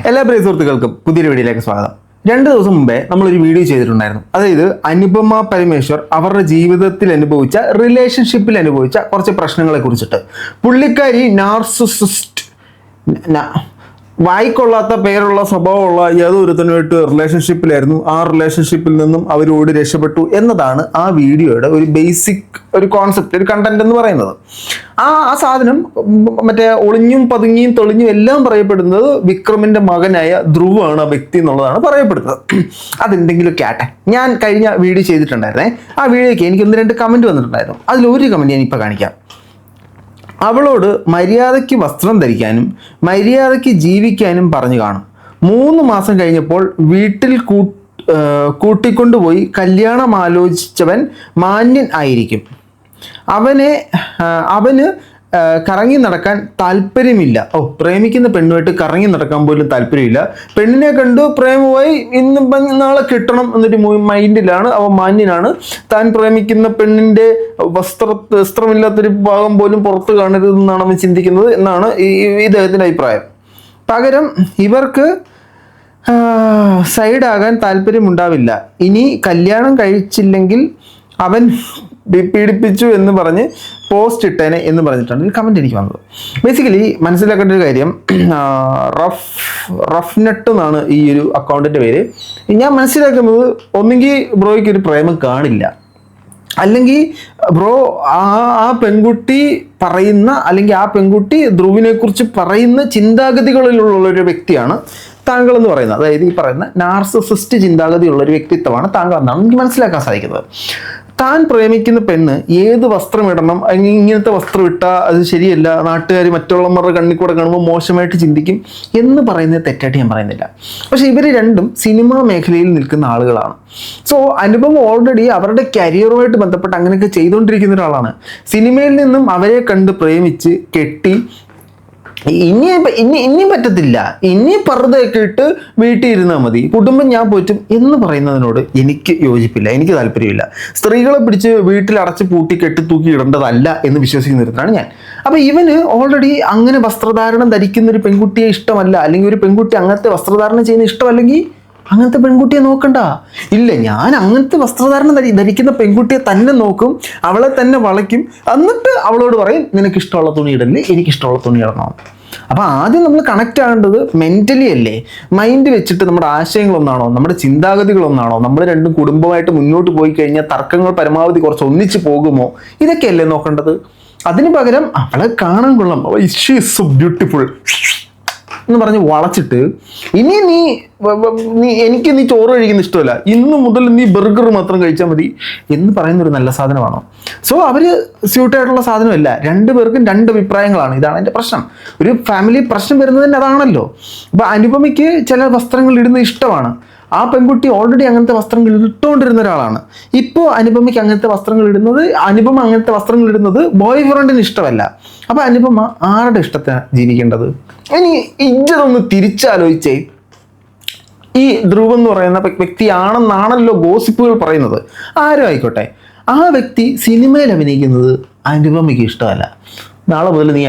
എല്ലാ പ്രിയ സുഹൃത്തുക്കൾക്കും പുതിയൊരു വീഡിയോയിലേക്ക് സ്വാഗതം. 2 ദിവസം മുമ്പേ നമ്മളൊരു വീഡിയോ ചെയ്തിട്ടുണ്ടായിരുന്നു. അതായത് അനുപമ പരമേശ്വർ അവരുടെ ജീവിതത്തിൽ അനുഭവിച്ച റിലേഷൻഷിപ്പിൽ അനുഭവിച്ച കുറച്ച് പ്രശ്നങ്ങളെ കുറിച്ചിട്ട്. പുള്ളിക്കാരി നാർസിസിസ്റ്റ്, വായിക്കൊള്ളാത്ത പേരുള്ള സ്വഭാവമുള്ള ഏതൊരുത്തനുമായിട്ട് റിലേഷൻഷിപ്പിലായിരുന്നു. ആ റിലേഷൻഷിപ്പിൽ നിന്നും അവരോട് രക്ഷപ്പെട്ടു എന്നതാണ് ആ വീഡിയോയുടെ ഒരു ബേസിക് ഒരു കോൺസെപ്റ്റ്, ഒരു കണ്ടന്റ് എന്ന് പറയുന്നത്. ആ സാധനം മറ്റേ ഒളിഞ്ഞും പതുങ്ങിയും തെളിഞ്ഞും എല്ലാം പറയപ്പെടുന്നത് വിക്രമിന്റെ മകനായ ധ്രുവാണ് ആ വ്യക്തി എന്നുള്ളതാണ് പറയപ്പെടുന്നത്. അതെന്തെങ്കിലുമൊക്കെ ആട്ടെ, ഞാൻ കഴിഞ്ഞ വീഡിയോ ചെയ്തിട്ടുണ്ടായിരുന്നേ. ആ വീഡിയോയ്ക്ക് എനിക്ക് 1-2 കമന്റ് വന്നിട്ടുണ്ടായിരുന്നു. അതിലൊരു കമന്റ് ഞാൻ ഇപ്പം കാണിക്കാം. അവളോട് മര്യാദയ്ക്ക് വസ്ത്രം ധരിക്കാനും മര്യാദയ്ക്ക് ജീവിക്കാനും പറഞ്ഞു കാണും. 3 മാസം കഴിഞ്ഞപ്പോൾ വീട്ടിൽ കൂട്ടിക്കൊണ്ടുപോയി കല്യാണം ആലോചിച്ചവൻ മാന്യൻ ആയിരിക്കും. അവന് കറങ്ങി നടക്കാൻ താല്പര്യമില്ല. പ്രേമിക്കുന്ന പെണ്ണുമായിട്ട് കറങ്ങി നടക്കാൻ പോലും താല്പര്യമില്ല. പെണ്ണിനെ കണ്ടു പ്രേമമായി ഇന്ന് നാളെ കിട്ടണം എന്നൊരു മൈൻഡിലാണ്. അവൻ മാന്യനാണ്. താൻ പ്രേമിക്കുന്ന പെണ്ണിൻ്റെ വസ്ത്രമില്ലാത്തൊരു ഭാഗം പോലും പുറത്ത് കാണരുതെന്നാണ് അവൻ ചിന്തിക്കുന്നത് എന്നാണ് ഇദ്ദേഹത്തിൻ്റെ അഭിപ്രായം. പകരം ഇവർക്ക് സൈഡാകാൻ താല്പര്യമുണ്ടാവില്ല. ഇനി കല്യാണം കഴിച്ചില്ലെങ്കിൽ അവൻ പീഡിപ്പിച്ചു എന്ന് പറഞ്ഞ് പോസ്റ്റ് ഇട്ടേനെ എന്ന് പറഞ്ഞിട്ടാണ് ഒരു കമൻറ്റ് എനിക്ക് വന്നത്. ബേസിക്കലി മനസ്സിലാക്കേണ്ട ഒരു കാര്യം, റഫ് നട്ട് എന്നാണ് ഈ ഒരു അക്കൗണ്ടിൻ്റെ പേര്. ഞാൻ മനസ്സിലാക്കുന്നത് ഒന്നുകിൽ ബ്രോയ്ക്ക് ഒരു പ്രേമം കാണില്ല, അല്ലെങ്കിൽ ബ്രോ ആ പെൺകുട്ടി പറയുന്ന അല്ലെങ്കിൽ ആ പെൺകുട്ടി ധ്രുവിനെ കുറിച്ച് പറയുന്ന ചിന്താഗതികളിലുള്ള ഒരു വ്യക്തിയാണ് താങ്കൾ എന്ന് പറയുന്നത്. അതായത് ഈ പറയുന്ന നാർസിസിസ്റ്റ് ചിന്താഗതിയുള്ള ഒരു വ്യക്തിത്വമാണ് താങ്കൾ എന്നാണ് എനിക്ക് മനസ്സിലാക്കാൻ സാധിക്കുന്നത്. താൻ പ്രേമിക്കുന്ന പെണ്ണ് ഏത് വസ്ത്രം ഇടണം, ഇങ്ങനത്തെ വസ്ത്രം ഇട്ടാൽ അത് ശരിയല്ല, നാട്ടുകാർ മറ്റുള്ളവരുടെ കണ്ണിൽ കൂടെ കാണുമ്പോൾ മോശമായിട്ട് ചിന്തിക്കും എന്ന് പറയുന്നത് തെറ്റായിട്ട് ഞാൻ പറയുന്നില്ല. പക്ഷെ ഇവർ രണ്ടും സിനിമാ മേഖലയിൽ നിൽക്കുന്ന ആളുകളാണ്. സോ അനുപമ ഓൾറെഡി അവരുടെ കരിയറുമായിട്ട് ബന്ധപ്പെട്ട് അങ്ങനെയൊക്കെ ചെയ്തുകൊണ്ടിരിക്കുന്ന ഒരാളാണ്. സിനിമയിൽ നിന്നും അവരെ കണ്ട് പ്രേമിച്ച് കെട്ടി ഇനി പറ്റത്തില്ല, ഇനി പർദ്ദയൊക്കെ ഇട്ട് വീട്ടിൽ ഇരുന്നാൽ മതി, കുടുംബം ഞാൻ പോറ്റും എന്ന് പറയുന്നതിനോട് എനിക്ക് യോജിപ്പില്ല, എനിക്ക് താല്പര്യമില്ല. സ്ത്രീകളെ പിടിച്ച് വീട്ടിൽ അടച്ച് പൂട്ടി കെട്ടി തൂക്കി ഇടേണ്ടതല്ല എന്ന് വിശ്വസിക്കുന്നതാണ് ഞാൻ. അപ്പം ഇവന് ഓൾറെഡി അങ്ങനെ വസ്ത്രധാരണം ധരിക്കുന്ന ഒരു പെൺകുട്ടിയെ ഇഷ്ടമല്ല, അല്ലെങ്കിൽ ഒരു പെൺകുട്ടി അങ്ങനത്തെ വസ്ത്രധാരണം ചെയ്യുന്ന ഇഷ്ടമല്ലെങ്കിൽ അങ്ങനത്തെ പെൺകുട്ടിയെ നോക്കണ്ട. ഇല്ല, ഞാൻ അങ്ങനത്തെ വസ്ത്രധാരണം ധരിക്കുന്ന പെൺകുട്ടിയെ തന്നെ നോക്കും, അവളെ തന്നെ വളയ്ക്കും, എന്നിട്ട് അവളോട് പറയും നിനക്ക് ഇഷ്ടമുള്ള തുണി ഇടല്ലേ, എനിക്കിഷ്ടമുള്ള തുണി ഇടണം. അപ്പം ആദ്യം നമ്മൾ കണക്റ്റ് ആകേണ്ടത് മെൻ്റലി അല്ലേ. മൈൻഡ് വെച്ചിട്ട് നമ്മുടെ ആശയങ്ങളൊന്നാണോ, നമ്മുടെ ചിന്താഗതികളൊന്നാണോ, നമ്മൾ രണ്ടും കുടുംബമായിട്ട് മുന്നോട്ട് പോയി കഴിഞ്ഞാൽ തർക്കങ്ങൾ പരമാവധി കുറച്ച് ഒന്നിച്ച് പോകുമോ, ഇതൊക്കെയല്ലേ നോക്കേണ്ടത്. അതിന് പകരം അവളെ കാണാൻ കൊള്ളാം, ഷീ ഈസ് സോ ബ്യൂട്ടിഫുൾ എന്ന് പറഞ്ഞ് വളച്ചിട്ട് ഇനി എനിക്ക് നീ ചോറ് കഴിക്കുന്ന ഇഷ്ടമല്ല, ഇന്ന് മുതൽ നീ ബർഗർ മാത്രം കഴിച്ചാൽ മതി എന്ന് പറയുന്നൊരു നല്ല സാധനമാണോ? സോ അവർ സ്യൂട്ടായിട്ടുള്ള സാധനമല്ല. 2 പേർക്കും 2 അഭിപ്രായങ്ങളാണ്. ഇതാണ് എൻ്റെ പ്രശ്നം. ഒരു ഫാമിലി പ്രശ്നം വരുന്നത് തന്നെ അതാണല്ലോ. അപ്പോൾ അനുപമയ്ക്ക് ചില വസ്ത്രങ്ങൾ ഇടുന്നത് ഇഷ്ടമാണ്. ആ പെൺകുട്ടി ഓൾറെഡി അങ്ങനത്തെ വസ്ത്രങ്ങൾ ഇട്ടുകൊണ്ടിരുന്ന ഒരാളാണ്. ഇപ്പോൾ അനുപമയ്ക്ക് അങ്ങനത്തെ വസ്ത്രങ്ങൾ ഇടുന്നത് ബോയ് ഫ്രണ്ടിന് ഇഷ്ടമല്ല. അപ്പോൾ അനുപമ ആരുടെ ഇഷ്ടത്തെയാണ് ജീവിക്കേണ്ടത്? ഇനി ഇജ്ജതൊന്ന് തിരിച്ചാലോചിച്ചേ. ഈ ധ്രുവ് എന്ന് പറയുന്ന വ്യക്തിയാണെന്നാണല്ലോ ഗോസിപ്പുകൾ പറയുന്നത്. ആരും ആയിക്കോട്ടെ, ആ വ്യക്തി സിനിമയിൽ അഭിനയിക്കുന്നത് അനുപമയ്ക്ക് ഇഷ്ടമല്ല. നാളെ മുതൽ നീ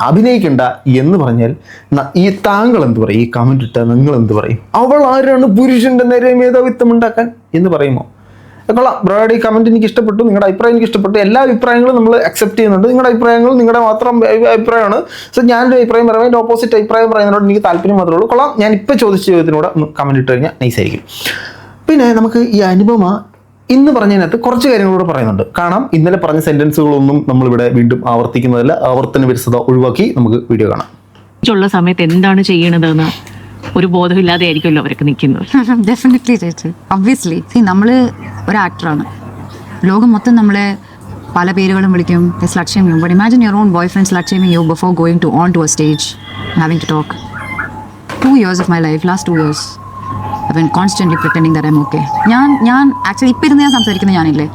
അഭിനയിക്കണ്ട എന്ന് പറഞ്ഞാൽ ഈ താങ്കൾ എന്ത് പറയും? ഈ കമന്റ് ഇട്ടാൽ നിങ്ങൾ എന്ത് പറയും? അവൾ ആരാണ് പുരുഷന്റെ നേരെ മേധാവിത്വം ഉണ്ടാക്കാൻ എന്ന് പറയുമോ? കൊള്ളാം, ബ്രോയുടെ ഈ കമന്റ് എനിക്ക് ഇഷ്ടപ്പെട്ടു, നിങ്ങളുടെ അഭിപ്രായം എനിക്ക് ഇഷ്ടപ്പെട്ടു. എല്ലാ അഭിപ്രായങ്ങളും നമ്മൾ അക്സെപ്റ്റ് ചെയ്യുന്നുണ്ട്. നിങ്ങളുടെ അഭിപ്രായങ്ങൾ നിങ്ങളുടെ മാത്രം അഭിപ്രായമാണ്. സോ ഞാനൊരു അഭിപ്രായം പറയാം, എൻ്റെ ഓപ്പോസിറ്റ് അഭിപ്രായം പറയുന്നതിനോട് എനിക്ക് താല്പര്യം മാത്രമേ ഉള്ളൂ. കൊള്ളാം, ഞാൻ ഇപ്പോൾ ചോദിച്ച ചോദ്യത്തിനോട് കമന്റ് ഇട്ട് കഴിഞ്ഞാൽ നൈസായിരിക്കും. പിന്നെ നമുക്ക് ഈ അനുപമ ഇന്ന് പറഞ്ഞതിനകത്ത് കുറച്ച് കാര്യങ്ങളോട് പറയുന്നുണ്ട്. കാണാം, ഇന്നലെ പറഞ്ഞ സെന്റൻസുകളൊന്നും നമ്മളിവിടെ വീണ്ടും ആവർത്തിക്കുന്നതല്ല. ആവർത്തന വിരസത ഒഴിവാക്കി നമുക്ക് വീഡിയോ കാണാം. ഉള്ള സമയത്ത് എന്താണ് ചെയ്യണതെന്ന് ഒരു ബോധമില്ലാതെ ആയിരിക്കുമല്ലോ അവരൊക്കെ നിൽക്കുന്നത്. ഡെഫിനറ്റ്ലി ചേച്ചി, ഒബ്വിയസ്ലി. നമ്മൾ ഒരു ആക്ടറാണ്, ലോകം മൊത്തം നമ്മളെ പല പേരുകളും വിളിക്കും, slut shaming. But imagine your own boyfriend slut shaming you before going to on to a stage having to talk. 2 years of my life, last 2 years I've been constantly pretending that I'm okay. ഞാൻ actually ഇപ്പം ഇരുന്ന് ഞാൻ സംസാരിക്കുന്നത് ഞാനില്ലേ,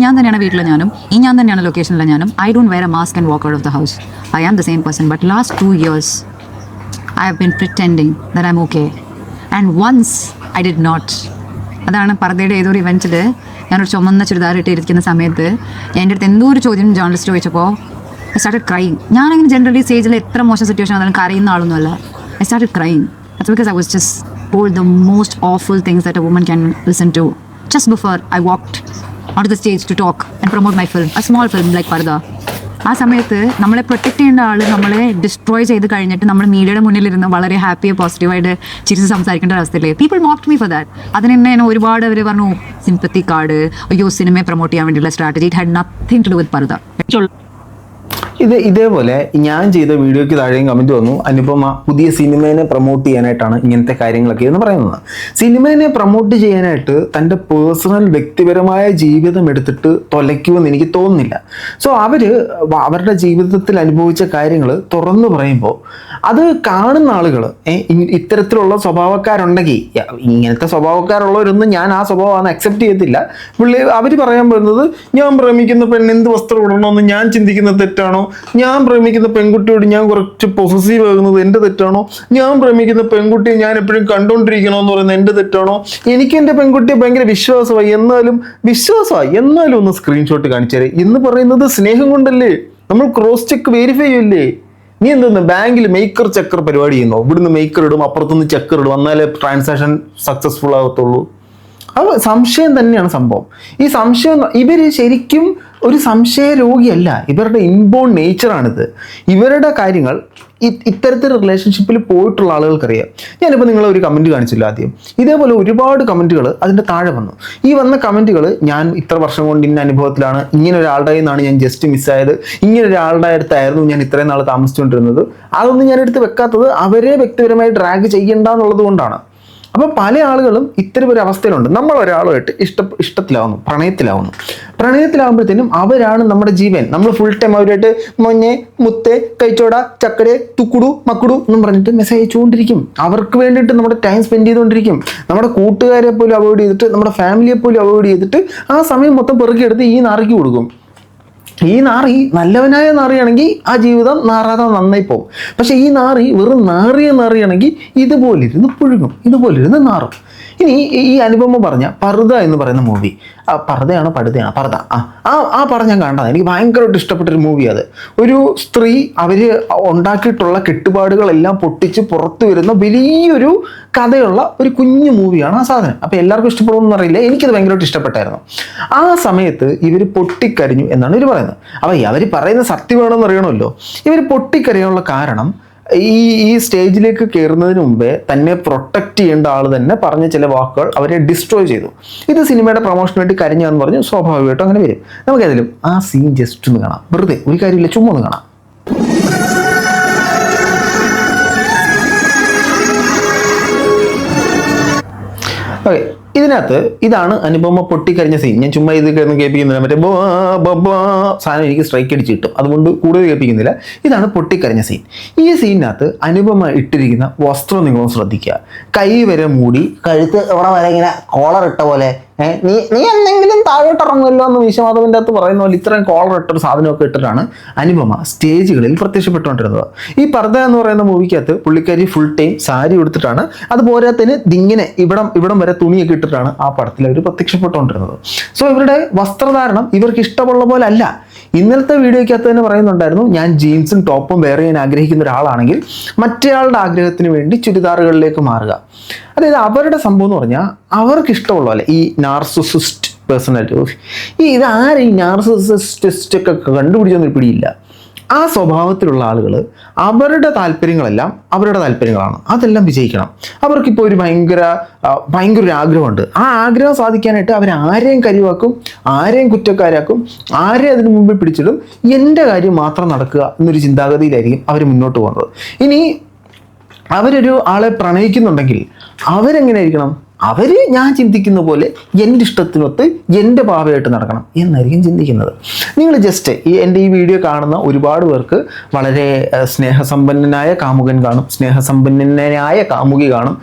ഞാൻ തന്നെയാണ് വീട്ടിലെ ഞാനും, ഞാൻ തന്നെയാണ് ലൊക്കേഷനിലെ ഞാനും. I don't wear a mask and walk out of the house. I am the same person. But last 2 years I have been pretending that I'm okay. And once I did not. അതാണ് പർദ്ദയുടെ ഏതൊരു ഇവൻറ്റിൽ ഞാനൊരു ചുമന്ന ചുരിദാർ ഇട്ടിരിക്കുന്ന സമയത്ത് എൻ്റെ അടുത്ത് എന്തോ ഒരു ചോദ്യം ജേർണലിസ്റ്റ് ചോദിച്ചപ്പോൾ I started crying. ഞാനങ്ങനെ ജനറലി സ്റ്റേജിൽ എത്ര മോശം സിറ്റുവേഷൻ ആണെങ്കിലും കരയുന്ന ആളൊന്നുമല്ല. I started crying. That's because I was just told the most awful things that a woman can listen to just before I walked onto the stage to talk and promote my film, a small film like Parda. ആ സമയത്ത് നമ്മളെ protect ചെയ്യേണ്ട ആൾ നമ്മളെ destroy ചെയ്ത് കഴിഞ്ഞിട്ട് നമ്മൾ മീഡിയയുടെ മുന്നിലിരുന്ന് വളരെ ഹാപ്പി പോസിറ്റീവായിട്ട് ചിരിച്ച് സംസാരിക്കേണ്ട അവസ്ഥയില്ലേ. People mocked me for that. അതിന് എന്നെ ഒരുപാട് അവർ പറഞ്ഞു സിംപത്തി കാർഡ്, അയ്യോ സിനിമയെ പ്രൊമോട്ട് ചെയ്യാൻ വേണ്ടിയുള്ള strategy. It had nothing to do with Paradha. ഇതേപോലെ ഞാൻ ചെയ്ത വീഡിയോയ്ക്ക് താഴെയും കമൻറ്റ് വന്നു, അനുപമ പുതിയ സിനിമേനെ പ്രൊമോട്ട് ചെയ്യാനായിട്ടാണ് ഇങ്ങനത്തെ കാര്യങ്ങളൊക്കെ എന്ന് പറയുന്നത്. സിനിമേനെ പ്രൊമോട്ട് ചെയ്യാനായിട്ട് തൻ്റെ പേഴ്സണൽ വ്യക്തിപരമായ ജീവിതം എടുത്തിട്ട് തൊലയ്ക്കുമെന്ന് എനിക്ക് തോന്നുന്നില്ല. സോ അവരുടെ ജീവിതത്തിൽ അനുഭവിച്ച കാര്യങ്ങൾ തുറന്നു പറയുമ്പോൾ അത് കാണുന്ന ആളുകൾ ഇത്തരത്തിലുള്ള സ്വഭാവക്കാരുണ്ടെങ്കിൽ, ഇങ്ങനത്തെ സ്വഭാവക്കാരുള്ളവരൊന്നും ഞാൻ ആ സ്വഭാവമാണ് അക്സെപ്റ്റ് ചെയ്യത്തില്ല. അവർ പറയാൻ പോകുന്നത് ഞാൻ പ്രേമിക്കുന്ന പെണ്ണ് എന്ത് വസ്ത്രം ഇടണമെന്ന് ഞാൻ ചിന്തിക്കുന്നത് തെറ്റാണോ, ഞാൻ പ്രേമിക്കുന്ന പെൺകുട്ടിയോട് ഞാൻ കുറച്ച് പൊസസീവ് ആകുന്നത് എൻ്റെ തെറ്റാണോ, ഞാൻ പ്രേമിക്കുന്ന പെൺകുട്ടിയെ ഞാൻ എപ്പോഴും കണ്ടുകൊണ്ടിരിക്കണമെന്ന് പറയുന്നത് എൻ്റെ തെറ്റാണോ, എനിക്ക് എൻ്റെ പെൺകുട്ടിയെ ഭയങ്കര വിശ്വാസമായി എന്നാലും ഒന്ന് സ്ക്രീൻഷോട്ട് കാണിച്ചേരെ എന്ന് പറയുന്നത് സ്നേഹം കൊണ്ടല്ലേ? നമ്മൾ ക്രോസ് ചെക്ക് വെരിഫൈ ചെയ്യില്ലേ? നീ എന്തെന്ന് ബാങ്കിൽ മേക്കർ ചെക്കർ പരിപാടി ചെയ്യുന്നോ? ഇവിടുന്ന് മേക്കർ ഇടും, അപ്പുറത്തുനിന്ന് ചെക്കർ ഇടും, എന്നാലേ ട്രാൻസാക്ഷൻ സക്സസ്ഫുൾ ആകത്തുള്ളൂ. അത് സംശയം തന്നെയാണ് സംഭവം. ഈ സംശയം ഇവർ ശരിക്കും ഒരു സംശയ രോഗിയല്ല, ഇവരുടെ ഇൻബോൺ നേച്ചറാണിത്. ഇവരുടെ കാര്യങ്ങൾ ഇത്തരത്തിൽ റിലേഷൻഷിപ്പിൽ പോയിട്ടുള്ള ആളുകൾക്കറിയാം. ഞാനിപ്പോൾ നിങ്ങളെ ഒരു കമൻറ്റ് കാണിച്ചില്ല ആദ്യം, ഇതേപോലെ ഒരുപാട് കമൻറ്റുകൾ അതിൻ്റെ താഴെ വന്നു. ഈ വന്ന കമൻറ്റുകൾ ഞാൻ ഇത്ര വർഷം കൊണ്ട് ഇന്ന അനുഭവത്തിലാണ്, ഇങ്ങനെ ഒരാളുടെ നിന്നാണ് ഞാൻ ജസ്റ്റ് മിസ്സായത്, ഇങ്ങനെ ഒരാളുടെ അടുത്തായിരുന്നു ഞാൻ ഇത്രയും നാൾ താമസിച്ചുകൊണ്ടിരുന്നത്, അതൊന്നും ഞാൻ എടുത്ത് വെക്കാത്തത് അവരെ വ്യക്തിപരമായി ഡ്രാഗ് ചെയ്യണ്ട എന്നുള്ളത് കൊണ്ടാണ്. അപ്പോൾ പല ആളുകളും ഇത്തരം ഒരു അവസ്ഥയിലുണ്ട്. നമ്മൾ ഒരാളുമായിട്ട് ഇഷ്ടത്തിലാവുന്നു, പ്രണയത്തിലാവുമ്പോഴത്തേനും അവരാണ് നമ്മുടെ ജീവൻ. നമ്മൾ ഫുൾ ടൈം അവരായിട്ട് മൊഞ്ഞെ, മുത്തേ, കൈച്ചോട, ചക്കരെ, തുക്കുടു, മക്കുടു എന്നും പറഞ്ഞിട്ട് മെസ്സേജ് അയച്ചുകൊണ്ടിരിക്കും. അവർക്ക് വേണ്ടിയിട്ട് നമ്മുടെ ടൈം സ്പെൻഡ് ചെയ്തുകൊണ്ടിരിക്കും. നമ്മുടെ കൂട്ടുകാരെ പോലും അവോയ്ഡ് ചെയ്തിട്ട്, നമ്മുടെ ഫാമിലിയെ പോലും അവോയ്ഡ് ചെയ്തിട്ട് ആ സമയം മൊത്തം പെറുക്കിയെടുത്ത് ഈ നാറിക്ക് കൊടുക്കും. ഈ നാറി നല്ലവനായ നാറിയാണെങ്കിൽ ആ ജീവിതം നാറാതെ നന്നായി പോകും. പക്ഷെ ഈ നാറി വെറും നാറിയാണെങ്കിൽ ഇതുപോലിരുന്ന് പുഴുങ്ങും, ഇതുപോലിരുന്ന് നാറും. ഇനി ഈ അനുപമ പറഞ്ഞ പർദ എന്ന് പറയുന്ന മൂവി, പർദയാണോ പർദ, ആ പടം ഞാൻ കണ്ടതാണ്. എനിക്ക് ഭയങ്കരമായിട്ട് ഇഷ്ടപ്പെട്ടൊരു മൂവി അത്. ഒരു സ്ത്രീ അവർ ഉണ്ടാക്കിയിട്ടുള്ള കെട്ടുപാടുകളെല്ലാം പൊട്ടിച്ച് പുറത്തു വരുന്ന വലിയൊരു കഥയുള്ള ഒരു കുഞ്ഞു മൂവിയാണ് ആ സാധനം. അപ്പോൾ എല്ലാവർക്കും ഇഷ്ടപ്പെടുമെന്ന് അറിയില്ല, എനിക്കത് ഭയങ്കരമായിട്ട് ഇഷ്ടപ്പെട്ടായിരുന്നു. ആ സമയത്ത് ഇവർ പൊട്ടിക്കരിഞ്ഞു എന്നാണ് ഇവർ പറയുന്നത്. അപ്പോൾ അവർ പറയുന്ന സത്യമാണെന്ന് അറിയണമല്ലോ. ഇവർ പൊട്ടിക്കരയാനുള്ള കാരണം ഈ സ്റ്റേജിലേക്ക് കയറുന്നതിന് മുമ്പേ തന്നെ പ്രൊട്ടക്റ്റ് ചെയ്യേണ്ട ആൾ തന്നെ പറഞ്ഞ ചില വാക്കുകൾ അവരെ ഡിസ്ട്രോയ് ചെയ്തു. ഇത് സിനിമയുടെ പ്രൊമോഷന് വേണ്ടി കരഞ്ഞാന്ന് പറഞ്ഞു, സ്വാഭാവികമായിട്ടും അങ്ങനെ വരും. നമുക്കേതായാലും ആ സീൻ ജസ്റ്റ് ഒന്ന് കാണാം, വെറുതെ ഒരു കാര്യമില്ല, ചുമ്മാ ഒന്ന് കാണാം. ഓക്കെ, ഇതിനകത്ത് ഇതാണ് അനുപമ പൊട്ടിക്കരിഞ്ഞ സീൻ. ഞാൻ ചുമ്മാ ഇത് കേൾപ്പിക്കുന്നില്ല, മറ്റേ സാധനം എനിക്ക് സ്ട്രൈക്ക് അടിച്ച് കിട്ടും, അതുകൊണ്ട് കൂടുതൽ കേൾപ്പിക്കുന്നില്ല. ഇതാണ് പൊട്ടിക്കരിഞ്ഞ സീൻ. ഈ സീനിനകത്ത് അനുപമ ഇട്ടിരിക്കുന്ന വസ്ത്രം നിങ്ങളും ശ്രദ്ധിക്കുക. കൈ വരെ മൂടി, കഴുത്ത് അവിടെ വരെ ഇങ്ങനെ കോളർ ഇട്ട പോലെ, നീ എന്തെങ്കിലും താഴോട്ട് ഇറങ്ങുമല്ലോ എന്ന് വിശ്വമാധവൻ്റെ അകത്ത് പറയുന്ന പോലെ ഇത്രയും കോളർ ഇട്ടൊരു സാധനമൊക്കെ ഇട്ടിട്ടാണ് അനുപമ സ്റ്റേജുകളിൽ പ്രത്യക്ഷപ്പെട്ടുകൊണ്ടിരുന്നത്. ഈ പർദ എന്ന് പറയുന്ന മൂവിക്കകത്ത് പുള്ളിക്കാരി ഫുൾ ടൈം സാരി എടുത്തിട്ടാണ്, അതുപോരാത്തതിന് ഇങ്ങനെ ഇവിടം വരെ തുണിയൊക്കെ ഇട്ടിട്ടാണ് ആ പടത്തിൽ അവർ പ്രത്യക്ഷപ്പെട്ടുകൊണ്ടിരുന്നത്. സോ ഇവരുടെ വസ്ത്രധാരണം ഇവർക്ക് ഇഷ്ടമുള്ള പോലെ അല്ല. ഇന്നലത്തെ വീഡിയോയ്ക്കകത്ത് തന്നെ പറയുന്നുണ്ടായിരുന്നു, ഞാൻ ജീൻസും ടോപ്പും വെയർ ചെയ്യാൻ ആഗ്രഹിക്കുന്ന ഒരാളാണെങ്കിൽ മറ്റേയാളുടെ ആഗ്രഹത്തിന് വേണ്ടി ചുരിദാറുകളിലേക്ക് മാറുക. അതായത് അവരുടെ സംഭവം എന്ന് പറഞ്ഞാൽ അവർക്ക് ഇഷ്ടമുള്ള പോലെ ഈ നാർസിസിസ്റ്റ് പേഴ്സണാലിറ്റി, ഇതാരും ഈ നാർസിസിസ്റ്റ് ഒക്കെ കണ്ടുപിടിച്ചൊന്നും പിടിയില്ല. ആ സ്വഭാവത്തിലുള്ള ആളുകൾ അവരുടെ താല്പര്യങ്ങളെല്ലാം അവരുടെ താല്പര്യങ്ങളാണ്, അതെല്ലാം വിജയിക്കണം. അവർക്കിപ്പോൾ ഒരു ഭയങ്കര ഒരു ആഗ്രഹമുണ്ട്. ആ ആഗ്രഹം സാധിക്കാനായിട്ട് അവരാരെയും കരിവാക്കും, ആരെയും കുറ്റക്കാരാക്കും, ആരെയും അതിന് മുമ്പിൽ പിടിച്ചിടും. എൻ്റെ കാര്യം മാത്രം നടക്കുക എന്നൊരു ചിന്താഗതിയിലായിരിക്കും അവർ മുന്നോട്ട് പോകുന്നത്. ഇനി അവരൊരു ആളെ പ്രണയിക്കുന്നുണ്ടെങ്കിൽ അവരെങ്ങനെയായിരിക്കണം? ഞാൻ ചിന്തിക്കുന്ന പോലെ എൻ്റെ ഇഷ്ടത്തിനൊത്ത് എൻ്റെ പാവയായിട്ട് നടക്കണം എന്നായിരിക്കും ചിന്തിക്കുന്നത്. നിങ്ങൾ ജസ്റ്റ് എൻ്റെ ഈ വീഡിയോ കാണുന്ന ഒരുപാട് പേർക്ക് വളരെ സ്നേഹസമ്പന്നനായ കാമുകൻ കാണും, സ്നേഹസമ്പന്നനായ കാമുകി കാണും.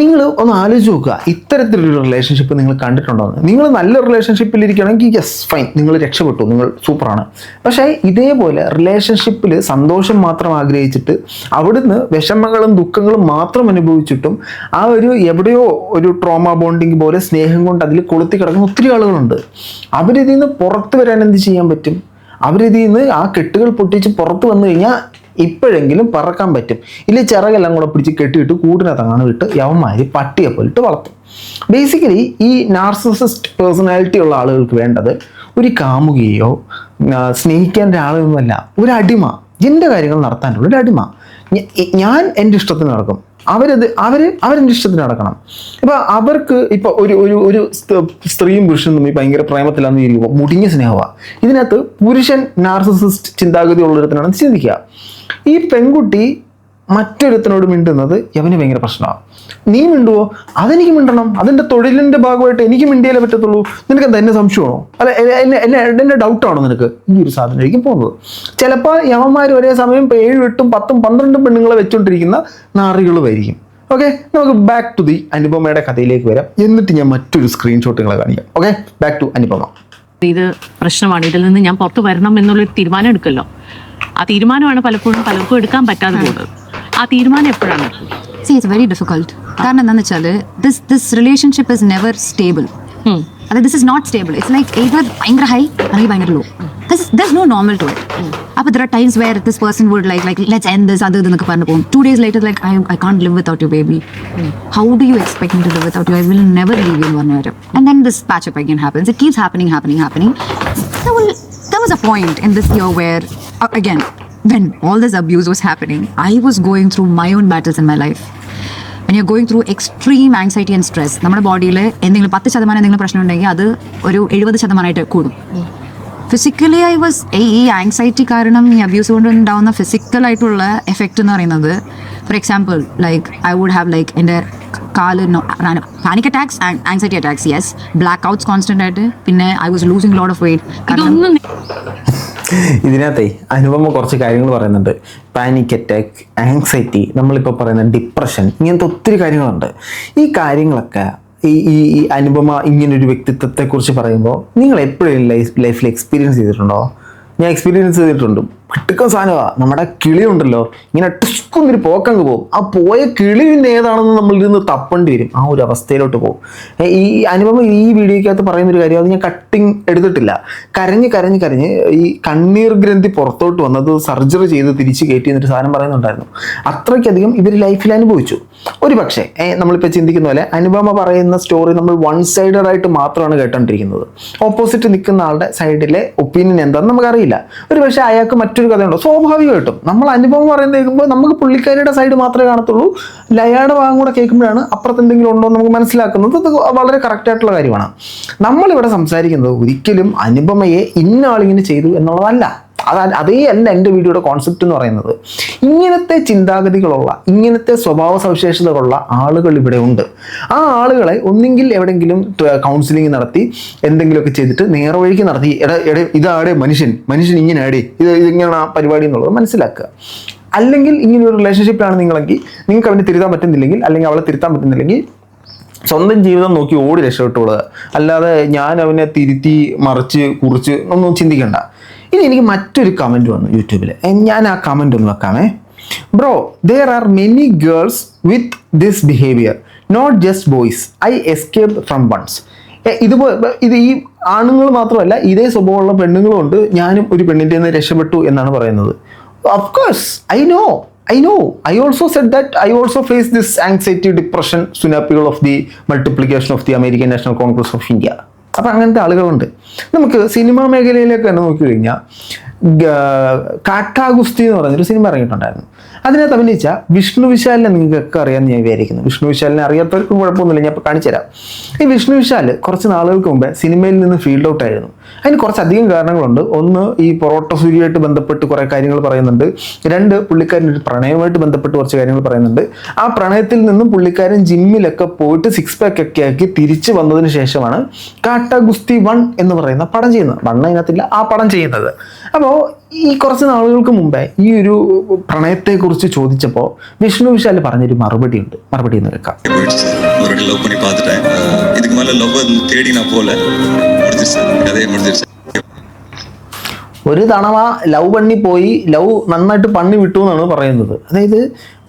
നിങ്ങൾ ഒന്ന് ആലോചിച്ച് നോക്കുക, ഇത്തരത്തിലൊരു റിലേഷൻഷിപ്പ് നിങ്ങൾ കണ്ടിട്ടുണ്ടോയെന്ന്. നിങ്ങൾ നല്ല റിലേഷൻഷിപ്പിലിരിക്കുകയാണെങ്കിൽ യെസ് ഫൈൻ, നിങ്ങൾ രക്ഷപ്പെട്ടു, നിങ്ങൾ സൂപ്പറാണ്. പക്ഷേ ഇതേപോലെ റിലേഷൻഷിപ്പിൽ സന്തോഷം മാത്രം ആഗ്രഹിച്ചിട്ട് അവിടുന്ന് വിഷമങ്ങളും ദുഃഖങ്ങളും മാത്രം അനുഭവിച്ചിട്ടും ആ ഒരു എവിടെയോ ഒരു ട്രോമ ബോണ്ടിങ് പോലെ സ്നേഹം കൊണ്ട് അതിൽ കൊളുത്തി കിടക്കുന്ന ഒത്തിരി ആളുകളുണ്ട്. അവരിതിൽ നിന്ന് പുറത്ത് വരാൻ എന്ത് ചെയ്യാൻ പറ്റും? അവരിതിൽ നിന്ന് ആ കെട്ടുകൾ പൊട്ടിച്ച് പുറത്ത് വന്നു കഴിഞ്ഞാൽ ഇപ്പോഴെങ്കിലും പറക്കാൻ പറ്റും. ഇല്ല ചിറകെല്ലാം കൂടെ പിടിച്ച് കെട്ടിയിട്ട് കൂടിനകത്തങ്ങാണ് വിട്ട് യവന്മാര് പട്ടിയെ പോലിട്ട് വളർത്തും. ബേസിക്കലി ഈ നാർസിസിസ്റ്റ് പേഴ്സണാലിറ്റി ഉള്ള ആളുകൾക്ക് വേണ്ടത് ഒരു കാമുകിയോ സ്നേഹിക്കാൻ ഒരാളൊന്നുമല്ല, ഒരു അടിമ. എൻ്റെ കാര്യങ്ങൾ നടത്താനുള്ള ഒരു അടിമ. ഞാൻ എൻ്റെ ഇഷ്ടത്തിന് നടക്കും, അവരെൻ്റെ ഇഷ്ടത്തിന് നടക്കണം. ഇപ്പം അവർക്ക് ഇപ്പം ഒരു സ്ത്രീയും പുരുഷനും തമ്മിൽ ഭയങ്കര പ്രേമത്തിലാന്ന് ഇരിക്കുമ്പോൾ മുടിഞ്ഞ സ്നേഹമാണ്. ഇതിനകത്ത് പുരുഷൻ നാർസിസിസ്റ്റ് ചിന്താഗതി ഉള്ളൊരുത്തനാണ് ചിന്തിക്കുക. ഈ പെൺകുട്ടി മറ്റൊരുത്തനോട് മിണ്ടുന്നത് അവന് ഭയങ്കര പ്രശ്നമാണ്. നീ മിണ്ടുവോ? അതെനിക്ക് മിണ്ടണം, അതിൻ്റെ തൊഴിലിൻ്റെ ഭാഗമായിട്ട് എനിക്ക് മിണ്ടിയാലേ പറ്റത്തുള്ളൂ. നിനക്ക് എന്താ എന്നെ സംശയമാണോ? അല്ല എൻ്റെ ഡൗട്ടാണോ നിനക്ക്? ഈ ഒരു സാധനമായിരിക്കും പോകുന്നത്. ചിലപ്പോൾ യവന്മാർ ഒരേ സമയം 7, 8, 10, 12 പെണ്ണുങ്ങളെ വെച്ചുകൊണ്ടിരിക്കുന്ന നാറികളുമായിരിക്കും. ഓക്കെ, നമുക്ക് ബാക്ക് ടു ദി അനുപമയുടെ കഥയിലേക്ക് വരാം. എന്നിട്ട് ഞാൻ മറ്റൊരു സ്ക്രീൻഷോട്ട് നിങ്ങളെ കാണിക്കാം. Okay, back to Anupama. ഇത് പ്രശ്നമാണ്, ഇതിൽ നിന്ന് ഞാൻ പുറത്ത് വരണം എന്നുള്ളൊരു തീരുമാനം എടുക്കല്ലോ. ആ തീരുമാനമാണ് പലപ്പോഴും പലർക്കും എടുക്കാൻ പറ്റാതെ പോകുന്നത്. ആ തീരുമാനം എപ്പോഴാണ്? See, it's very difficult. കാരണം എന്താണെന്ന് വെച്ചാൽ this relationship is never stable. അതായത് this is not stable. It's like either ഭയങ്കര high അല്ലെങ്കിൽ ഭയങ്കര low. There's no normal to it. അപ്പോൾ there are times where this person would like let's end this അത് എന്നൊക്കെ പറഞ്ഞു പോകും. 2 days later like I can't live without you baby. How do you expect me to live without you? I will never leave you എന്ന് പറഞ്ഞു വരും. And then this patch up again happens. It keeps happening. There was a point in this year where again when all this abuse was happening, I was going through my own battles in my life. When you're going through extreme anxiety and stress, നമ്മുടെ ബോഡിയിൽ എന്തെങ്കിലും 10% എന്തെങ്കിലും പ്രശ്നം ഉണ്ടെങ്കിൽ അത് ഒരു 70% കൂടും. Physically I was ഈ ആങ്സൈറ്റി കാരണം ഈ അബ്യൂസ് കൊണ്ട് ഉണ്ടാവുന്ന ഫിസിക്കലായിട്ടുള്ള എഫക്റ്റ് എന്ന് പറയുന്നത്, for example like I would have like എൻ്റെ കാല് panic attacks, anxiety attacks, yes, blackouts constant ആയിട്ട്. പിന്നെ I was losing lot of weight. ഇതിനകത്തെ അനുപമ കുറച്ച് കാര്യങ്ങൾ പറയുന്നുണ്ട്. പാനിക് അറ്റാക്ക്, ആങ്സൈറ്റി, നമ്മളിപ്പോൾ പറയുന്ന ഡിപ്രഷൻ, ഇങ്ങനത്തെ ഒത്തിരി കാര്യങ്ങളുണ്ട്. ഈ കാര്യങ്ങളൊക്കെ ഈ അനുപമ ഇങ്ങനൊരു വ്യക്തിത്വത്തെക്കുറിച്ച് പറയുമ്പോൾ നിങ്ങൾ എപ്പോഴും ലൈഫിൽ എക്സ്പീരിയൻസ് ചെയ്തിട്ടുണ്ടോ? ഞാൻ എക്സ്പീരിയൻസ് ചെയ്തിട്ടുണ്ട്. കിട്ടുക്കുന്ന സാധനമാണ്. നമ്മുടെ കിളി ഉണ്ടല്ലോ, ഇങ്ങനെ ടിസ്ക്കൊന്നൊരു പോക്കങ്ങ് പോകും. ആ പോയ കിളി പിന്നെ ഏതാണെന്ന് നമ്മളിരുന്ന് തപ്പേണ്ടി വരും. ആ ഒരു അവസ്ഥയിലോട്ട് പോകും. ഈ അനുപമ ഈ വീഡിയോയ്ക്കകത്ത് പറയുന്നൊരു കാര്യം, അത് ഞാൻ കട്ടിങ് എടുത്തിട്ടില്ല. കരഞ്ഞ് ഈ കണ്ണീർ ഗ്രന്ഥി പുറത്തോട്ട് വന്നത് സർജറി ചെയ്ത് തിരിച്ച് കയറ്റി എന്നൊരു സാധനം പറയുന്നുണ്ടായിരുന്നു. അത്രയ്ക്കധികം ഇവർ ലൈഫിൽ അനുഭവിച്ചു. ഒരു പക്ഷേ നമ്മളിപ്പോൾ ചിന്തിക്കുന്ന പോലെ അനുപമ പറയുന്ന സ്റ്റോറി നമ്മൾ വൺ സൈഡഡ് ആയിട്ട് മാത്രമാണ് കേട്ടോണ്ടിരിക്കുന്നത്. ഓപ്പോസിറ്റ് നിൽക്കുന്ന ആളുടെ സൈഡിലെ ഒപ്പീനിയൻ എന്താണെന്ന് നമുക്കറിയില്ല. ഒരു പക്ഷേ അയാൾക്ക് മറ്റൊരു കഥയുണ്ടോ? സ്വാഭാവികമായിട്ടും നമ്മൾ അനുഭവം പറയുന്നത് കേൾക്കുമ്പോൾ നമുക്ക് പുള്ളിക്കാരിയുടെ സൈഡ് മാത്രമേ കാണത്തുള്ളൂ. ലയയുടെ ഭാഗം കൂടെ കേൾക്കുമ്പോഴാണ് അപ്പുറത്ത് എന്തെങ്കിലും ഉണ്ടോ എന്ന് നമുക്ക് മനസ്സിലാക്കുന്നത്. അത് വളരെ കറക്റ്റായിട്ടുള്ള കാര്യമാണ്. നമ്മളിവിടെ സംസാരിക്കുന്നത് ഒരിക്കലും അനുപമയെ ഇന്ന ആളിങ്ങനെ ചെയ്തു എന്നുള്ളതല്ല. അതേ അല്ല എൻ്റെ വീഡിയോയുടെ കോൺസെപ്റ്റ് എന്ന് പറയുന്നത്. ഇങ്ങനത്തെ ചിന്താഗതികളുള്ള, ഇങ്ങനത്തെ സ്വഭാവ സവിശേഷതകളുള്ള ആളുകൾ ഇവിടെ ഉണ്ട്. ആ ആളുകളെ ഒന്നെങ്കിൽ എവിടെയെങ്കിലും കൗൺസിലിംഗ് നടത്തി എന്തെങ്കിലുമൊക്കെ ചെയ്തിട്ട് നേർവഴിക്ക് നടത്തി ഇതാടെ മനുഷ്യൻ ഇങ്ങനെ ആടേ, ഇതിങ്ങനെയാണ് ആ പരിപാടി എന്നുള്ളത് മനസ്സിലാക്കുക. അല്ലെങ്കിൽ ഇങ്ങനെ ഒരു റിലേഷൻഷിപ്പിലാണ് നിങ്ങളെങ്കിൽ നിങ്ങൾക്ക് അവനെ തിരുത്താൻ പറ്റുന്നില്ലെങ്കിൽ, അല്ലെങ്കിൽ അവളെ തിരുത്താൻ പറ്റുന്നില്ലെങ്കിൽ സ്വന്തം ജീവിതം നോക്കി ഓടി രക്ഷപ്പെട്ടുള്ളത്. അല്ലാതെ ഞാൻ അവനെ തിരുത്തി മറിച്ച് കുറിച്ച് ഒന്നും ചിന്തിക്കണ്ട. ഇനി എനിക്ക് മറ്റൊരു കമൻറ്റ് വന്നു യൂട്യൂബിൽ. ഞാൻ ആ കമൻറ്റ് ഒന്ന് വെക്കാമേ. Bro, there are many girls with this behavior, not just boys. I escaped from once. ഇത് ഈ ആണുങ്ങൾ മാത്രമല്ല, ഇതേ സ്വഭാവമുള്ള പെണ്ണുങ്ങളും ഉണ്ട്. ഞാനും ഒരു പെണ്ണിൻ്റെ നിന്ന് രക്ഷപ്പെട്ടു എന്നാണ് പറയുന്നത്. Of course, I know. I also said that I also face this anxiety, depression, സുനാപ്പികൾ of the multiplication of the American National Congress of India. അപ്പം അങ്ങനത്തെ ആളുകളുണ്ട്. നമുക്ക് സിനിമാ മേഖലയിലേക്ക് തന്നെ നോക്കി കഴിഞ്ഞാൽ കാട്ടാഗുസ്തി എന്ന് പറഞ്ഞൊരു സിനിമ ഇറങ്ങിയിട്ടുണ്ടായിരുന്നു. അതിനകത്ത് അഭിനയിച്ച വിഷ്ണു വിശാലിനെ നിങ്ങൾക്കൊക്കെ അറിയാമെന്ന് ഞാൻ വിചാരിക്കുന്നു. വിഷ്ണു വിശാലിനെ അറിയാത്തവർക്കും കുഴപ്പമൊന്നുമില്ല, ഞാൻ ഇപ്പോൾ കാണിച്ചു തരാം. ഈ വിഷ്ണു വിശാൽ കുറച്ച് നാളുകൾക്ക് മുമ്പേ സിനിമയിൽ നിന്ന് ഫീൽഡ് ഔട്ട് ആയിരുന്നു. അതിന് കുറച്ചധികം കാരണങ്ങളുണ്ട്. ഒന്ന്, ഈ പൊറോട്ട സൂര്യയായിട്ട് ബന്ധപ്പെട്ട് കുറേ കാര്യങ്ങൾ പറയുന്നുണ്ട്. 2, പുള്ളിക്കാരൻ ഒരു പ്രണയവുമായിട്ട് ബന്ധപ്പെട്ട് കുറച്ച് കാര്യങ്ങൾ പറയുന്നുണ്ട്. ആ പ്രണയത്തിൽ നിന്നും പുള്ളിക്കാരൻ ജിമ്മിലൊക്കെ പോയിട്ട് 6 pack ഒക്കെ ആക്കി തിരിച്ചു വന്നതിന് ശേഷമാണ് കാട്ടാഗുസ്തി 1 എന്ന് പറയുന്ന പടം ചെയ്യുന്നത്. അതിനകത്തില്ല, ആ പടം ചെയ്യുന്നത്. അപ്പോൾ ഈ കുറച്ച് നാളുകൾക്ക് മുമ്പേ ഈ ഒരു പ്രണയത്തെക്കുറിച്ച് ചോദിച്ചപ്പോൾ വിഷ്ണു വിശാൽ പറഞ്ഞൊരു മറുപടി എന്ന് കേൾക്കാം. ഒരു തവണ ലവ് പണി പോയി, ലവ് നന്നായിട്ട് പണി വിട്ടു എന്നാണ് പറയുന്നത്. അതായത്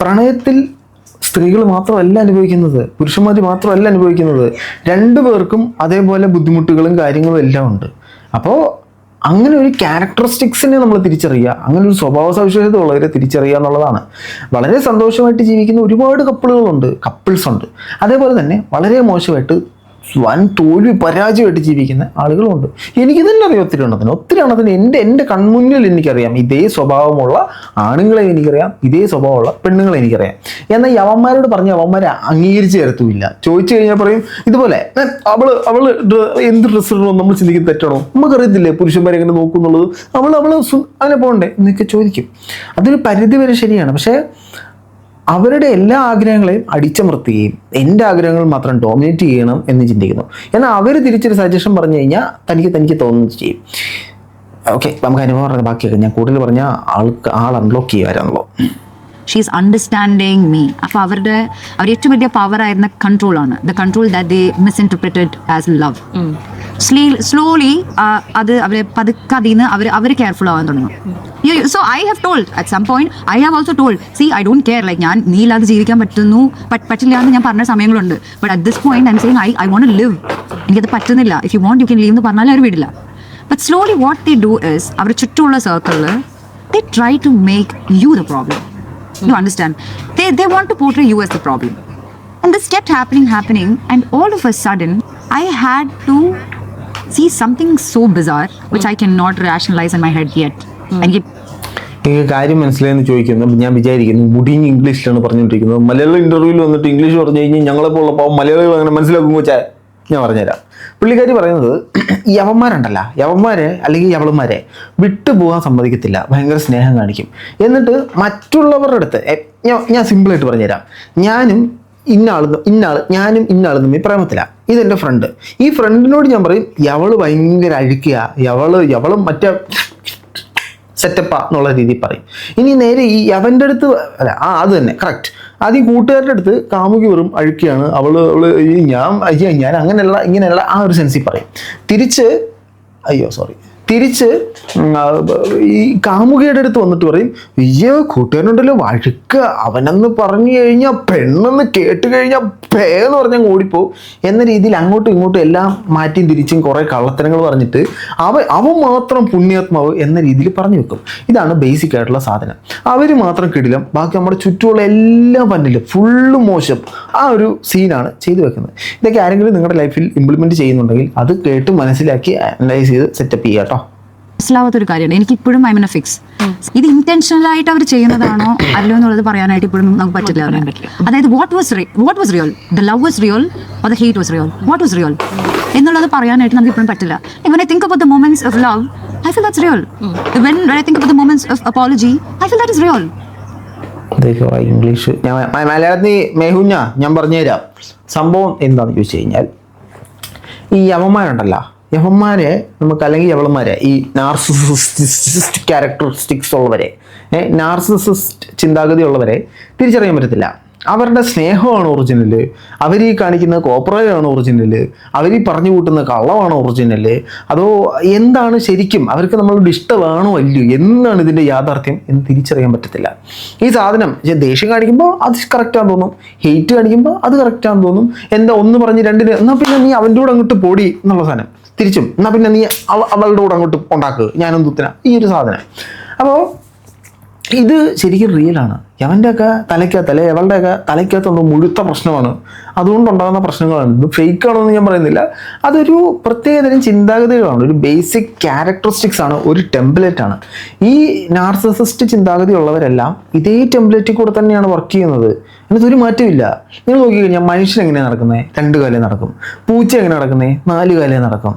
പ്രണയത്തിൽ സ്ത്രീകൾ മാത്രമല്ല അനുഭവിക്കുന്നത്, പുരുഷന്മാർ മാത്രമല്ല അനുഭവിക്കുന്നത്. 2 പേർക്കും അതേപോലെ ബുദ്ധിമുട്ടുകളും കാര്യങ്ങളും എല്ലാം ഉണ്ട്. അപ്പോൾ അങ്ങനെ ഒരു ക്യാരക്ടറിസ്റ്റിക്സിനെ നമ്മൾ തിരിച്ചറിയുക, അങ്ങനെ ഒരു സ്വഭാവ സവിശേഷത ഉള്ളവരെ തിരിച്ചറിയുക എന്നുള്ളതാണ്. വളരെ സന്തോഷമായിട്ട് ജീവിക്കുന്ന ഒരുപാട് കപ്പിൾസ് ഉണ്ട്. അതേപോലെ തന്നെ വളരെ മോശമായിട്ട് വൻ തോൽവി പരാജയമായിട്ട് ജീവിക്കുന്ന ആളുകളുണ്ട്. എനിക്ക് തന്നെ അറിയാം ഒത്തിരി എണ്ണത്തിന് എൻ്റെ കൺമുന്നിൽ എനിക്കറിയാം ഇതേ സ്വഭാവമുള്ള ആണുങ്ങളെ എനിക്കറിയാം, ഇതേ സ്വഭാവമുള്ള പെണ്ണുങ്ങളെ എനിക്കറിയാം. എന്നാൽ യവന്മാരോട് പറഞ്ഞ് അവന്മാരെ അംഗീകരിച്ച് തരത്തുമില്ല. ചോദിച്ചു കഴിഞ്ഞാൽ പറയും ഇതുപോലെ അവള് എന്ത് ഡ്രസ്സ് ഇടണം നമ്മൾ ചിന്തിക്കുന്ന തെറ്റാണോ, നമുക്കറിയത്തില്ലേ പുരുഷന്മാരെ എങ്ങനെ നോക്കുന്നുള്ളത്, അവള് അങ്ങനെ പോകണ്ടേ എന്നൊക്കെ ചോദിക്കും. അതൊരു പരിധി വരെ ശരിയാണ്. പക്ഷേ അവരുടെ എല്ലാ ആഗ്രഹങ്ങളെയും അടിച്ചമർത്തുകയും എൻ്റെ ആഗ്രഹങ്ങൾ മാത്രം ഡോമിനേറ്റ് ചെയ്യണം എന്ന് ചിന്തിക്കുന്നു. എന്നാൽ അവർ തിരിച്ചൊരു സജഷൻ പറഞ്ഞു കഴിഞ്ഞാൽ തനിക്ക് തോന്നുന്നത് ചെയ്യും. ഓക്കെ, നമുക്ക് അനുഭവം പറഞ്ഞ ബാക്കിയൊക്കെ ഞാൻ കൂടുതൽ പറഞ്ഞാൽ ആൾ അൺലോക്ക് ചെയ്യുമായിരുന്നല്ലോ. She's understanding me. അപ്പോൾ അവരുടെ ഏറ്റവും വലിയ പവർ ആയിരുന്ന കൺട്രോളാണ്. The control that they misinterpreted as love. Slowly അത് അവരെ പതുക്കെ അതിൽ നിന്ന് അവർ കെയർഫുൾ ആവാൻ തുടങ്ങും. So I have told at some point, I have also told, see I don't care, like ഞാൻ നീ ഇല്ലാതെ ജീവിക്കാൻ പറ്റില്ല എന്ന് ഞാൻ പറഞ്ഞ സമയങ്ങളുണ്ട്. But at this point I am saying I want to live, എനിക്കത് പറ്റുന്നില്ല. If you want you can leave എന്ന് പറഞ്ഞാൽ അവർ വിടില്ല. But slowly what they do is, അവർ ചുറ്റുമുള്ള സർക്കിളിൽ they try to make you the problem. You understand? They want to portray you as the problem. And this kept happening, and all of a sudden, I had to see something so bizarre, which I cannot rationalize in my head yet. And ഈ കാര്യം മനസ്സിലായെന്ന് ചോദിക്കുന്നു. ഞാൻ വിചാരിക്കുന്നു മുടിഞ്ഞ് ഇംഗ്ലീഷിലാണ് പറഞ്ഞുകൊണ്ടിരിക്കുന്നത്. മലയാളം ഇൻ്റർവ്യൂവിൽ വന്നിട്ട് ഇംഗ്ലീഷ് പറഞ്ഞു കഴിഞ്ഞാൽ ഞങ്ങളെപ്പോഴുള്ള മലയാളികൾ അങ്ങനെ മനസ്സിലാക്കുമ്പോൾ വെച്ചാൽ ഞാൻ പറഞ്ഞുതരാം. പുള്ളിക്കാരി പറയുന്നത് യവന്മാരെ അല്ലെങ്കിൽ യവളന്മാരെ വിട്ടുപോകാൻ സമ്മതിക്കത്തില്ല, ഭയങ്കര സ്നേഹം കാണിക്കും. എന്നിട്ട് മറ്റുള്ളവരുടെ അടുത്ത് ഞാൻ സിമ്പിളായിട്ട് പറഞ്ഞുതരാം. ഞാനും ഇന്നാൾ തമ്മിൽ പ്രേമത്തില, ഇതെൻ്റെ ഫ്രണ്ട്. ഈ ഫ്രണ്ടിനോട് ഞാൻ പറയും യവള് ഭയങ്കര അഴുക്കുക, യവളും മറ്റേ സെറ്റപ്പാ എന്നുള്ള രീതിയിൽ പറയും. ഇനി നേരെ ഈ അവൻ്റെ അടുത്ത് അത് തന്നെ കറക്റ്റ്. ആദ്യം കൂട്ടുകാരുടെ അടുത്ത് കാമുകി വെറും അഴുക്കിയാണ്, അവള് ഞാൻ അങ്ങനെയല്ല ഇങ്ങനെയല്ല ആ ഒരു സെൻസിൽ പറയും. തിരിച്ച് ഈ കാമുകിയുടെ അടുത്ത് വന്നിട്ട് പറയും കൂട്ടുകാരനുണ്ടല്ലോ വഴുക്ക്, അവനെന്ന് പറഞ്ഞു കഴിഞ്ഞാൽ പെണ്ണെന്ന് കേട്ട് കഴിഞ്ഞാൽ പേന്ന് പറഞ്ഞാൽ ഓടിപ്പോവും എന്ന രീതിയിൽ അങ്ങോട്ടും ഇങ്ങോട്ടും എല്ലാം മാറ്റിയും തിരിച്ചും കുറേ കള്ളത്തരങ്ങൾ പറഞ്ഞിട്ട് അവൻ മാത്രം പുണ്യാത്മാവ് എന്ന രീതിയിൽ പറഞ്ഞു വെക്കും. ഇതാണ് ബേസിക് ആയിട്ടുള്ള സാധനം. അവർ മാത്രം കിടിലം, ബാക്കി നമ്മുടെ ചുറ്റുമുള്ള എല്ലാ പന്നിലും ഫുള്ള് മോശം. ആ ഒരു സീനാണ് ചെയ്തു വെക്കുന്നത്. ഇതൊക്കെ ആരെങ്കിലും നിങ്ങളുടെ ലൈഫിൽ ഇംപ്ലിമെൻറ്റ് ചെയ്യുന്നുണ്ടെങ്കിൽ അത് കേട്ട് മനസ്സിലാക്കി അനലൈസ് ചെയ്ത് സെറ്റപ്പ് ചെയ്യുക കേട്ടോ. മനസ്സിലാവാത്തൊരു കാര്യമാണ് എനിക്ക് ഇപ്പോഴും. ഐ മീൻ ഫിക്സ് ഇത് ഇന്റൻഷണൽ ആയിട്ട് അവർ ചെയ്യുന്നതാണോ അല്ലോ എന്നുള്ളത് പറയാനായിട്ട് ഇപ്പോഴും നമുക്ക് പറ്റില്ല. അതായത് what was real, the love was real or the hate was real, what was real എന്നുള്ളത് പറയാനായിട്ട് നമുക്ക് ഇപ്പോഴും പറ്റില്ല. When I think about the moments of love, I feel that's real. When I think about the moments of apology, I feel that is real. English മലയാളത്തിൽ മേഹുഞ്ഞ ഞാൻ പറഞ്ഞുതരാം. സംഭവം എന്താണെന്ന് ചോദിച്ചു കഴിഞ്ഞാൽ ഈ യവന്മാരെ നമുക്ക് അല്ലെങ്കിൽ യവളന്മാരെ ഈ നാർസിസിസ്റ്റ് ക്യാരക്ടറിസ്റ്റിക്സ് ഉള്ളവരെ, നാർസിസിസ്റ്റ് ചിന്താഗതി ഉള്ളവരെ തിരിച്ചറിയാൻ പറ്റത്തില്ല. അവരുടെ സ്നേഹമാണ് ഒറിജിനല്, അവർ ഈ കാണിക്കുന്ന കോപ്പറേറ്റാണ് ഒറിജിനല്, അവർ ഈ പറഞ്ഞു കൂട്ടുന്ന കള്ളമാണ് ഒറിജിനല്, അതോ എന്താണ് ശരിക്കും അവർക്ക് നമ്മളോട് ഇഷ്ടമാണോ അല്ലയോ, എന്താണ് ഇതിൻ്റെ യാഥാർത്ഥ്യം എന്ന് തിരിച്ചറിയാൻ പറ്റത്തില്ല. ഈ സാധനം ദേഷ്യം കാണിക്കുമ്പോൾ അത് കറക്റ്റാന്ന് തോന്നും, ഹെയ്റ്റ് കാണിക്കുമ്പോൾ അത് കറക്റ്റാന്ന് തോന്നും. എന്താ ഒന്ന് പറഞ്ഞ് രണ്ടിന് എന്നാൽ പിന്നെ നീ അവൻ്റെ കൂടെ അങ്ങോട്ട് പോടി എന്നുള്ള സാധനം തിരിച്ചും, എന്നാൽ പിന്നെ നീ അവളുടെ കൂടെ അങ്ങോട്ട് ഉണ്ടാക്കുക, ഞാനെന്തുത്തിനാ ഈ ഒരു സാധനം. അപ്പോൾ ഇത് ശരിക്കും റിയലാണ്. അവൻ്റെയൊക്കെ തലയ്ക്കകത്തല്ലേ അവളുടെയൊക്കെ തലയ്ക്കകത്തുള്ള മുഴുത്ത പ്രശ്നമാണ്, അതുകൊണ്ടുണ്ടാകുന്ന പ്രശ്നങ്ങളാണ്. ഇത് ഫേക്കാണെന്ന് ഞാൻ പറയുന്നില്ല, അതൊരു പ്രത്യേകതരം ചിന്താഗതികളാണ്, ഒരു ബേസിക് ക്യാരക്ടറിസ്റ്റിക്സ് ആണ്, ഒരു ടെംപ്ലേറ്റ് ആണ്. ഈ നാർസിസിസ്റ്റ് ചിന്താഗതി ഉള്ളവരെല്ലാം ഇതേ ടെംപ്ലേറ്റിൽ കൂടെ തന്നെയാണ് വർക്ക് ചെയ്യുന്നത്. അതിനകത്തൊരു മാറ്റമില്ല. നിങ്ങൾ നോക്കിക്കഴിഞ്ഞാൽ മനുഷ്യൻ എങ്ങനെയാണ് നടക്കുന്നത്? 2 കാലേ നടക്കും. പൂച്ച എങ്ങനെ നടക്കുന്നത്? 4 കാലേ നടക്കും.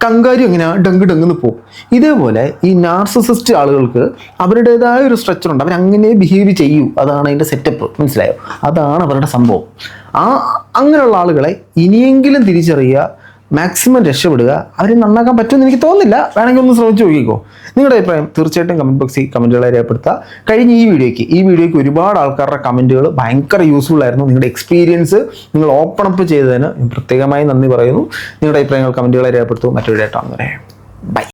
കങ്കാരി എങ്ങനെയാ ഡെങ്കെന്ന് പോകും. ഇതേപോലെ ഈ നാർസിസിസ്റ്റ് ആളുകൾക്ക് അവരുടേതായ ഒരു സ്ട്രക്ചർ ഉണ്ട്, അവരങ്ങനെ ബിഹേവ് ചെയ്യൂ, അതാണ് അതിൻ്റെ സെറ്റപ്പ്. മനസ്സിലായോ? അതാണ് അവരുടെ സംഭവം. അങ്ങനെയുള്ള ആളുകളെ ഇനിയെങ്കിലും തിരിച്ചറിയുക, മാക്സിമം രക്ഷപ്പെടുക. അവർ നന്നാക്കാൻ പറ്റുമെന്ന് എനിക്ക് തോന്നുന്നില്ല. വേണമെങ്കിൽ ഒന്ന് ശ്രമിച്ചു നോക്കിക്കോ. നിങ്ങളുടെ അഭിപ്രായം തീർച്ചയായിട്ടും കമൻറ്റ് ബോക്സിൽ കമൻറ്റുകളെ രേഖപ്പെടുത്തുക. കഴിഞ്ഞ ഈ വീഡിയോയ്ക്ക് ഒരുപാട് ആൾക്കാരുടെ കമൻറ്റുകൾ ഭയങ്കര യൂസ്ഫുൾ ആയിരുന്നു. നിങ്ങളുടെ എക്സ്പീരിയൻസ് നിങ്ങൾ ഓപ്പൺ അപ്പ് ചെയ്തതിന് പ്രത്യേകമായി നന്ദി പറയുന്നു. നിങ്ങളുടെ അഭിപ്രായങ്ങൾ കമൻറ്റുകളെ രേഖപ്പെടുത്തും. മറ്റൊരു ഡേറ്റ് ആണ്. ബൈ.